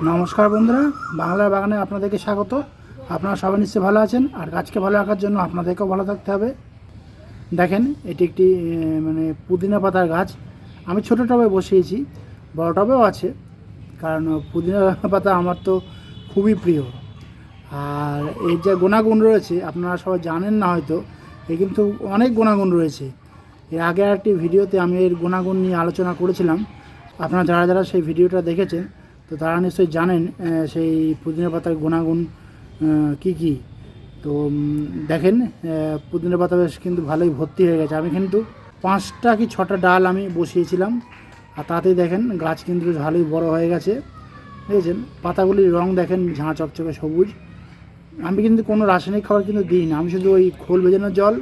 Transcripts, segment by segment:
নমস্কার বন্ধুরা, বাংলার বাগানে আপনাদেরকে স্বাগত। আপনারা সবাই নিশ্চয়ই ভালো আছেন, আর গাছকে ভালো রাখার জন্য আপনাদেরকেও ভালো থাকতে হবে। দেখেন, এটি একটি পুদিনা পাতার গাছ। আমি ছোটো টবে বসিয়েছি, বড় টবেও আছে, কারণ পুদিনা পাতা আমার তো খুবই প্রিয়। আর এর যে গুণাগুণ রয়েছে আপনারা সবাই জানেন না হয়তো, কিন্তু অনেক গুণাগুণ রয়েছে। এর আগে একটি ভিডিওতে আমি এর গুণাগুণ নিয়ে আলোচনা করেছিলাম। আপনারা যারা যারা সেই ভিডিওটা দেখেছেন তো তারা নিশ্চয়ই জানেন সেই পুদিনা পাতার গুণাগুণ কী কী। তো দেখেন, পুদিনা পাতা বেশ কিন্তু ভালোই ভর্তি হয়ে গেছে। আমি কিন্তু 5টা কি 6টা ডাল আমি বসিয়েছিলাম, আর তাতেই দেখেন গাছ কিন্তু ভালোই বড় হয়ে গেছে। দেখেছেন পাতাগুলির রং দেখেন, ঝাঁ চকচকে সবুজ। আমি কিন্তু কোনো রাসায়নিক খাবার কিন্তু দিই না, আমি শুধু ওই খোল ভেজানো জল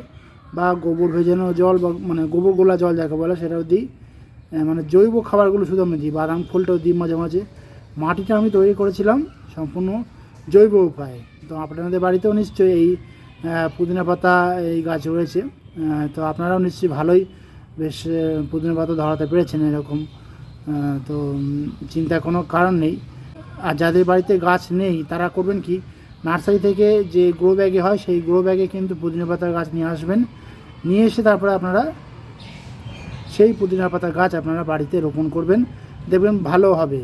বা গোবর ভেজানো জল বা গোবর গোলা জল যাকে বলে সেটাও দিই। জৈব খাবারগুলো শুধু আমি দিই, বাদাম ফুলটাও দিই মাঝে মাঝে। মাটিটা আমি তৈরি করেছিলাম সম্পূর্ণ জৈব উপায়ে। তো আপনাদের বাড়িতেও নিশ্চয়ই এই পুদিনা পাতা এই গাছ রয়েছে, তো আপনারাও নিশ্চয়ই ভালোই বেশ পুদিনা পাতা ধরাতে পেরেছেন এরকম। তো চিন্তার কোনো কারণ নেই। আর যাদের বাড়িতে গাছ নেই তারা করবেন কি, নার্সারি থেকে যে গ্রো ব্যাগে হয় সেই গ্রো ব্যাগে কিন্তু পুদিনা পাতার গাছ নিয়ে আসবেন। নিয়ে এসে তারপরে আপনারা সেই পুদিনা পাতার গাছ আপনারা বাড়িতে রোপণ করবেন, দেখবেন ভালো হবে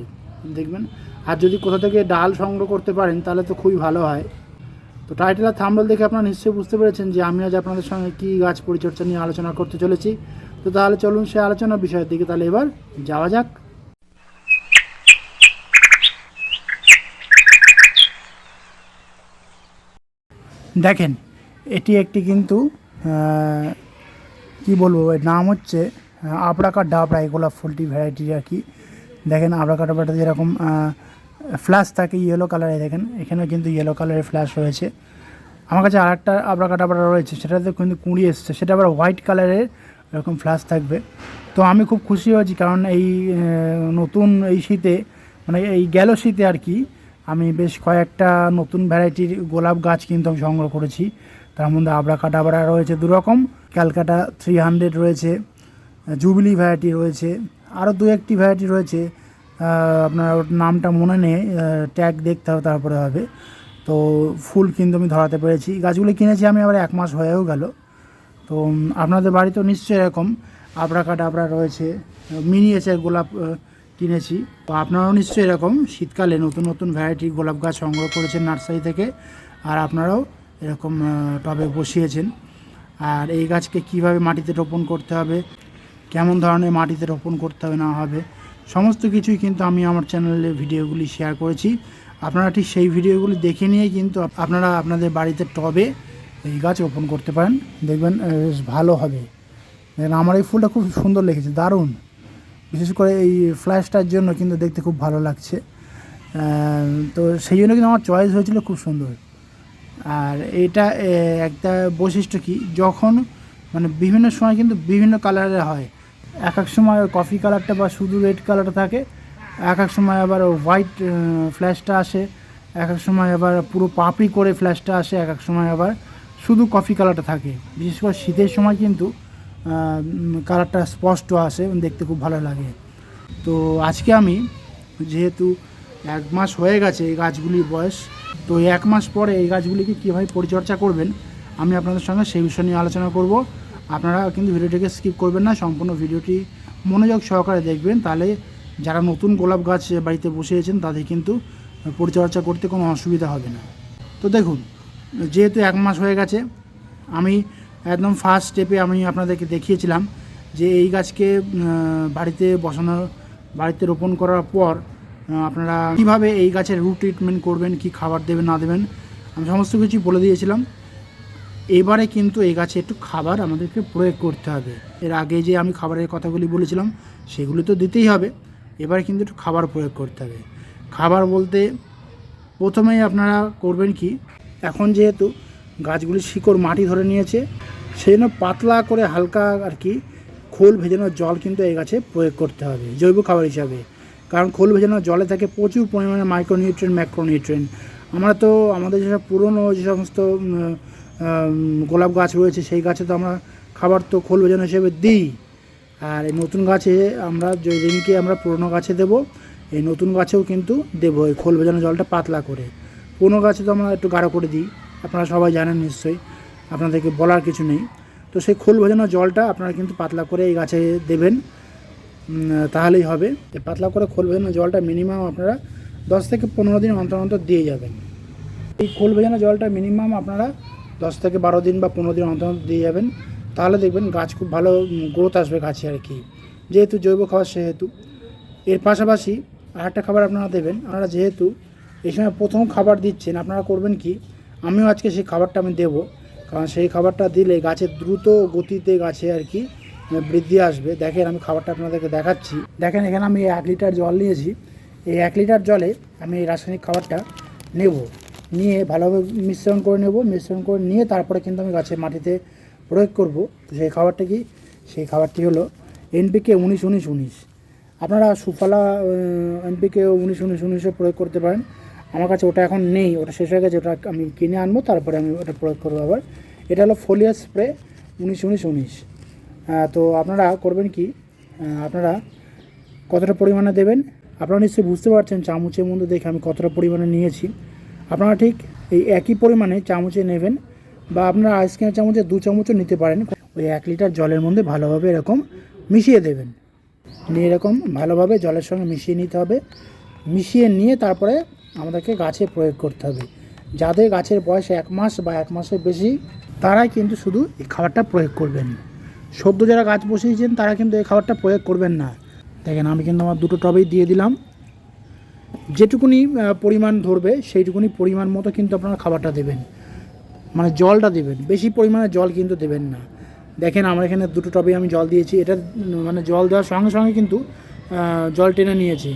দেখবেন। আর যদি কোথা থেকে ডাল সংগ্রহ করতে পারেন তাহলে তো খুবই ভালো হয়। তো টাইটেল আর থাম্বনেল দেখে আপনারা নিশ্চয়ই বুঝতে পেরেছেন যে আমি আজ আপনাদের সঙ্গে কী গাছ পরিচর্যা নিয়ে আলোচনা করতে চলেছি। তো তাহলে চলুন সেই আলোচনার বিষয়ের দিকে তাহলে এবার যাওয়া যাক। দেখেন, এটি একটি কিন্তু কি বলবো, এর নাম হচ্ছে আবরাকা ডাবরা, এই গোলাপ ফুলটি ভ্যারাইটি আর কি। দেখেন আবরাকা ডাবরাটা যেরকম ফ্ল্যাশ থাকে ইয়েলো কালারে, দেখেন এখানেও কিন্তু ইয়েলো কালারের ফ্ল্যাশ রয়েছে। আমার কাছে আরেকটা আবরাকা ডাবরা রয়েছে, সেটাতে কিন্তু কুঁড়ি এসছে, সেটা আবার হোয়াইট কালারের এরকম ফ্ল্যাশ থাকবে। তো আমি খুব খুশি হয়েছি, কারণ এই নতুন এই শীতে এই গেল শীতে আর কি আমি বেশ কয়েকটা নতুন ভ্যারাইটির গোলাপ গাছ কিন্তু আমি সংগ্রহ করেছি। তার মধ্যে আবরাকা ডাবরা রয়েছে 2 রকম, ক্যালকাটা 300 রয়েছে, জুবিলি ভ্যারাইটি রয়েছে, আরও 2-1টি ভ্যারাইটি রয়েছে। আপনার নামটা মনে নেই, ট্যাগ দেখতে হবে তারপরে হবে। তো ফুল কিন্তু আমি ধরাতে পেরেছি। গাছগুলি কিনেছি আমি আবার 1 মাস হয়েও গেল। তো আপনাদের বাড়িতেও নিশ্চয়ই এরকম আবরাকা ডাবরা রয়েছে, মিনিয়েচার গোলাপ কিনেছি। তো আপনারাও নিশ্চয়ই এরকম শীতকালে নতুন নতুন ভ্যারাইটির গোলাপ গাছ সংগ্রহ করেছেন নার্সারি থেকে, আর আপনারাও এরকম টবে বসিয়েছেন। আর এই গাছকে কিভাবে মাটিতে রোপণ করতে হবে, কেমন ধরনের মাটিতে রোপণ করতে হবে না হবে, সমস্ত কিছুই কিন্তু আমি আমার চ্যানেলে ভিডিওগুলি শেয়ার করেছি। আপনারা ঠিক সেই ভিডিওগুলি দেখে নিয়েই কিন্তু আপনারা আপনাদের বাড়িতে টবে এই গাছ রোপণ করতে পারেন, দেখবেন বেশ ভালো হবে। দেখেন আমার এই ফুলটা খুব সুন্দর লেগেছে, দারুণ। বিশেষ করে এই ফ্ল্যাশটার জন্য কিন্তু দেখতে খুব ভালো লাগছে। তো সেই জন্য কিন্তু আমার চয়েস হয়েছিল খুব সুন্দর। আর এটা একটা বৈশিষ্ট্য কি, যখন বিভিন্ন সময় কিন্তু বিভিন্ন কালারের হয়। এক এক সময় কফি কালারটা বা শুধু রেড কালারটা থাকে, এক এক সময় আবার হোয়াইট ফ্ল্যাশটা আসে, এক এক সময় আবার পুরো পাপড়ি করে ফ্ল্যাশটা আসে, এক এক সময় আবার শুধু কফি কালারটা থাকে। বিশেষ করে শীতের সময় কিন্তু কালারটা স্পষ্ট আসে, দেখতে খুব ভালো লাগে। তো আজকে আমি যেহেতু 1 মাস হয়ে গেছে এই গাছগুলির বয়স, তো 1 মাস পরে এই গাছগুলিকে কীভাবে পরিচর্যা করবেন আমি আপনাদের সঙ্গে সেই বিষয় নিয়ে আলোচনা করব। আপনারা কিন্তু ভিডিওটিকে স্কিপ করবেন না, সম্পূর্ণ ভিডিওটি মনোযোগ সহকারে দেখবেন, তাহলে যারা নতুন গোলাপ গাছ বাড়িতে বসিয়েছেন তাদের কিন্তু পরিচর্যা করতে কোনো অসুবিধা হবে না। তো দেখুন, যেহেতু 1 মাস হয়ে গেছে, আমি একদম ফার্স্ট স্টেপে আমি আপনাদেরকে দেখিয়েছিলাম যে এই গাছকে বাড়িতে রোপণ করার পর আপনারা কীভাবে এই গাছের রুট ট্রিটমেন্ট করবেন, কি খাবার দেবেন না দেবেন, আমি সমস্ত কিছু বলে দিয়েছিলাম। এবারে কিন্তু এই গাছে একটু খাবার আমাদেরকে প্রয়োগ করতে হবে। এর আগে যে আমি খাবারের কথাগুলি বলেছিলাম সেগুলি তো দিতেই হবে, এবারে কিন্তু একটু খাবার প্রয়োগ করতে হবে। খাবার বলতে প্রথমেই আপনারা করবেন কি, এখন যেহেতু গাছগুলির শিকড় মাটি ধরে নিয়েছে, সেই জন্য পাতলা করে হালকা আর কি খোল ভেজানো জল কিন্তু এই গাছে প্রয়োগ করতে হবে জৈব খাবার হিসাবে। কারণ খোল ভেজানো জলে থাকে প্রচুর পরিমাণে মাইক্রোনিউট্রিয়েন্ট, ম্যাক্রোনিউট্রিয়েন্ট। আমরা তো আমাদের যেসব পুরনো যে সমস্ত গোলাপ গাছ রয়েছে সেই গাছে তো আমরা খাবার তো খোল ভেজানো হিসেবে দিই। আর এই নতুন গাছে আমরা যেদিনকে আমরা পুরনো গাছে দেবো এই নতুন গাছেও কিন্তু দেবো এই খোল ভেজানো জলটা পাতলা করে। কোনো গাছে তো আমরা একটু গাঢ় করে দিই, আপনারা সবাই জানেন নিশ্চয়ই, আপনাদেরকে বলার কিছু নেই। তো সেই খোল ভেজানো জলটা আপনারা কিন্তু পাতলা করে এই গাছে দেবেন, তাহলেই হবে। পাতলা করে খোল ভেজানো জলটা মিনিমাম আপনারা 10 থেকে 15 দিন অন্তর অন্তর দিয়ে যাবেন। এই খোল ভেজানো জলটা মিনিমাম আপনারা 10 থেকে 12 দিন বা 15 দিন অন্তর অন্তর দিয়ে যাবেন, তাহলে দেখবেন গাছ খুব ভালো গ্রোথ আসবে গাছে আর কি, যেহেতু জৈব খাবার সেহেতু। এর পাশাপাশি আরেকটা খাবার আপনারা দেবেন। আপনারা যেহেতু এই সময় প্রথম খাবার দিচ্ছেন, আপনারা করবেন কি, আমিও আজকে সেই খাবারটা আমি দেবো, কারণ সেই খাবারটা দিলে গাছের দ্রুত গতিতে গাছে আর কি বৃদ্ধি আসবে। দেখেন আমি খাবারটা আপনাদেরকে দেখাচ্ছি। দেখেন এখানে আমি 1 লিটার জল নিয়েছি। এই 1 লিটার জলে আমি এই রাসায়নিক খাবারটা নেব, নিয়ে ভালোভাবে মিশ্রণ করে নেব। মিশ্রণ করে নিয়ে তারপরে কিন্তু আমি গাছের মাটিতে প্রয়োগ করব। তো সেই খাবারটা কি, সেই খাবারটি হলো এনপিকে 19-19-19। আপনারা সুফলা এনপিকে 19-19-19 প্রয়োগ করতে পারেন। আমার কাছে ওটা এখন নেই, ওটা শেষ হয়ে গেছে, ওটা আমি কিনে আনবো, তারপরে আমি ওটা প্রয়োগ করবো আবার। এটা হলো ফোলিয়ার স্প্রে 19-19-19। তো আপনারা করবেন কি, আপনারা কতটা পরিমাণে দেবেন আপনারা নিশ্চয়ই বুঝতে পারছেন চামচের মধ্যে দেখে আমি কতটা পরিমাণে নিয়েছি। আপনারা ঠিক এই একই পরিমাণে চামচে নেবেন, বা আপনারা আইসক্রিমের চামচে 2 চামচও নিতে পারেন। ওই 1 লিটার জলের মধ্যে ভালোভাবে এরকম মিশিয়ে দেবেন, নিয়ে এরকম ভালোভাবে জলের সঙ্গে মিশিয়ে নিতে হবে। মিশিয়ে নিয়ে তারপরে আমাদেরকে গাছে প্রয়োগ করতে হবে। যাদের গাছের বয়স 1 মাস বা 1 মাসের বেশি, তারাই কিন্তু শুধু এই খাবারটা প্রয়োগ করবেন। সদ্য যারা গাছ বসিয়েছেন তারা কিন্তু এই খাবারটা প্রয়োগ করবেন না। দেখেন আমি কিন্তু আমার 2টো টবেই দিয়ে দিলাম। যেটুকুনি পরিমাণ ধরবে সেইটুকুনি পরিমাণ মতো কিন্তু আপনারা খাবারটা দেবেন, মানে জলটা দেবেন, বেশি পরিমাণে জল কিন্তু দেবেন না। দেখেন আমার এখানে 2টো টবে আমি জল দিয়েছি, এটা মানে জল দেওয়ার সঙ্গে সঙ্গে কিন্তু জল টেনে নিয়েছে,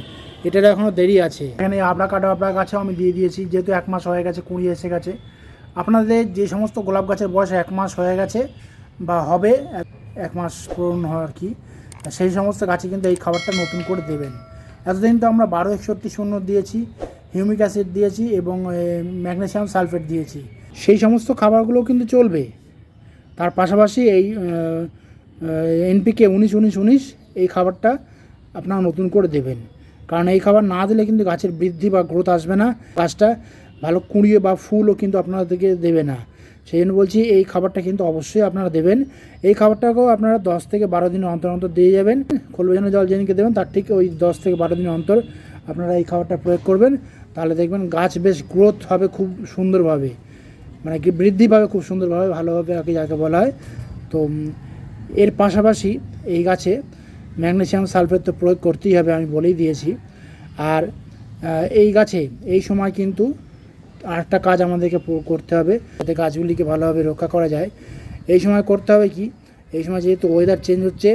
এটার এখনও দেরি আছে। এখানে আবড়া গাছেও আমি দিয়ে দিয়েছি, যেহেতু 1 মাস হয়ে গেছে, কুঁড়ি এসে গেছে। আপনাদের যে সমস্ত গোলাপ গাছের বয়স 1 মাস হয়ে গেছে বা হবে 1 মাস পূরণ হয় আর কি, সেই সমস্ত গাছে কিন্তু এই খাবারটা নতুন করে দেবেন। এতদিন তো আমরা 12-61-0 দিয়েছি, হিউমিক অ্যাসিড দিয়েছি এবং ম্যাগনেসিয়াম সালফেট দিয়েছি, সেই সমস্ত খাবারগুলোও কিন্তু চলবে। তার পাশাপাশি এই এনপিকে 19-19-19 এই খাবারটা আপনারা নতুন করে দেবেন, কারণ এই খাবার না দিলে কিন্তু গাছের বৃদ্ধি বা গ্রোথ আসবে না, গাছটা ভালো কুঁড়িয়ে বা ফুলও কিন্তু আপনাদেরকে দেবে না। সেই জন্য বলছি এই খাবারটা কিন্তু অবশ্যই আপনারা দেবেন। এই খাবারটাকেও আপনারা 10 থেকে 12 দিন অন্তর অন্তর দিয়ে যাবেন। খোল ভেজানো জল যেদিনকে দেবেন তার ঠিক ওই 10 থেকে 12 দিন অন্তর আপনারা এই খাবারটা প্রয়োগ করবেন, তাহলে দেখবেন গাছ বেশ গ্রোথ হবে খুব সুন্দরভাবে, মানে কি বৃদ্ধি পাবে খুব সুন্দরভাবে, ভালোভাবে আর কি যাকে বলা হয়। তো এর পাশাপাশি এই গাছে ম্যাগনেসিয়াম সালফেট তো প্রয়োগ করতেই হবে, আমি বলেই দিয়েছি। আর এই গাছে এই সময় কিন্তু আরেকটা কাজ আমাদেরকে করতে হবে যাতে গাছগুলিকে ভালোভাবে রক্ষা করা যায়। এই সময় করতে হবে কি, এই সময় যেহেতু ওয়েদার চেঞ্জ হচ্ছে,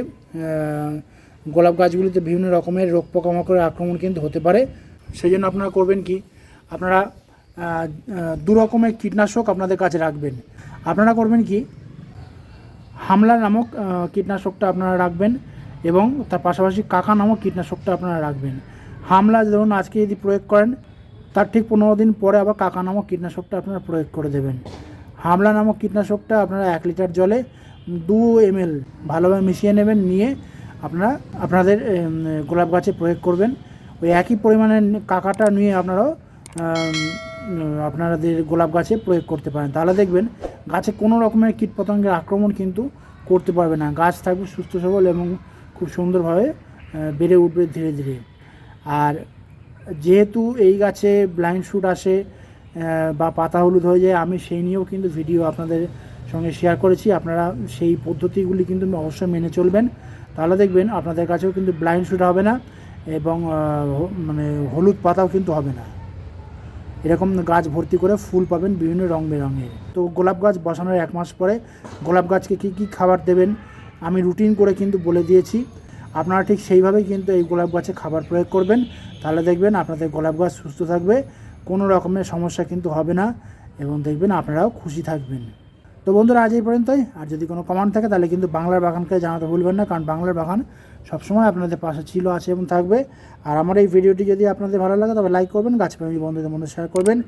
গোলাপ গাছগুলিতে বিভিন্ন রকমের রোগ পোকামাকড়ের আক্রমণ কিন্তু হতে পারে। সেই জন্য আপনারা করবেন কি, আপনারা 2 রকমের কীটনাশক আপনাদের কাছে রাখবেন। আপনারা করবেন কি, হামলা নামক কীটনাশকটা আপনারা রাখবেন এবং তার পাশাপাশি কাকা নামক কীটনাশকটা আপনারা রাখবেন। হামলা ধরুন আজকে যদি প্রয়োগ করেন, তার ঠিক 15 দিন পরে আবার কাকা নামক কীটনাশকটা আপনারা প্রয়োগ করে দেবেন। হামলা নামক কীটনাশকটা আপনারা 1 লিটার জলে 2 ml ভালোভাবে মিশিয়ে নেবেন, নিয়ে আপনারা আপনাদের গোলাপ গাছে প্রয়োগ করবেন। ওই একই পরিমাণে কাকাটা নিয়ে আপনারাও আপনাদের গোলাপ গাছে প্রয়োগ করতে পারেন, তাহলে দেখবেন গাছে কোনো রকমের কীটপতঙ্গের আক্রমণ কিন্তু করতে পারবে না, গাছ থাকবে সুস্থ সবল এবং খুব সুন্দরভাবে বেড়ে উঠবে ধীরে ধীরে। আর যেহেতু এই গাছে ব্লাইন্ড শুট আসে বা পাতা হলুদ হয়ে যায়, আমি সেই নিয়েও কিন্তু ভিডিও আপনাদের সঙ্গে শেয়ার করেছি। আপনারা সেই পদ্ধতিগুলি কিন্তু অবশ্যই মেনে চলবেন, তাহলে দেখবেন আপনাদের কাছেও কিন্তু ব্লাইন্ড শুট হবে না এবং মানে হলুদ পাতাও কিন্তু হবে না। এরকম গাছ ভর্তি করে ফুল পাবেন বিভিন্ন রং বেরঙের। তো গোলাপ গাছ বসানোর 1 মাস পরে গোলাপ গাছকে কী কী খাবার দেবেন আমি রুটিন করে কিন্তু বলে দিয়েছি। আপনারা ঠিক সেইভাবেই কিন্তু এই গোলাপ গাছে খাবার প্রয়োগ করবেন, তাহলে দেখবেন আপনাদের গোলাপ গাছ সুস্থ থাকবে, কোনো রকমের সমস্যা কিন্তু হবে না এবং দেখবেন আপনারাও খুশি থাকবেন। তো বন্ধুরা আজ এই পর্যন্তই। আর যদি কোনো কমেন্ট থাকে তাহলে কিন্তু বাংলার বাগানকে জানাতে ভুলবেন না, কারণ বাংলার বাগান সবসময় আপনাদের পাশে ছিল, আছে এবং থাকবে। আর আমার এই ভিডিওটি যদি আপনাদের ভালো লাগে তবে লাইক করবেন, গাছপ্রেমী বন্ধুদের মধ্যে শেয়ার করবেন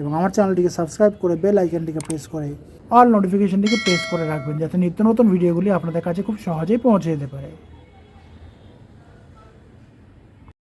এবং আমার চ্যানেলটিকে সাবস্ক্রাইব করে বেল আইকনটিকে প্রেস করে অল নোটিফিকেশনটিকে প্রেস করে রাখবেন, যাতে নিত্য নতুন ভিডিওগুলি আপনাদের কাছে খুব সহজেই পৌঁছে যেতে পারে।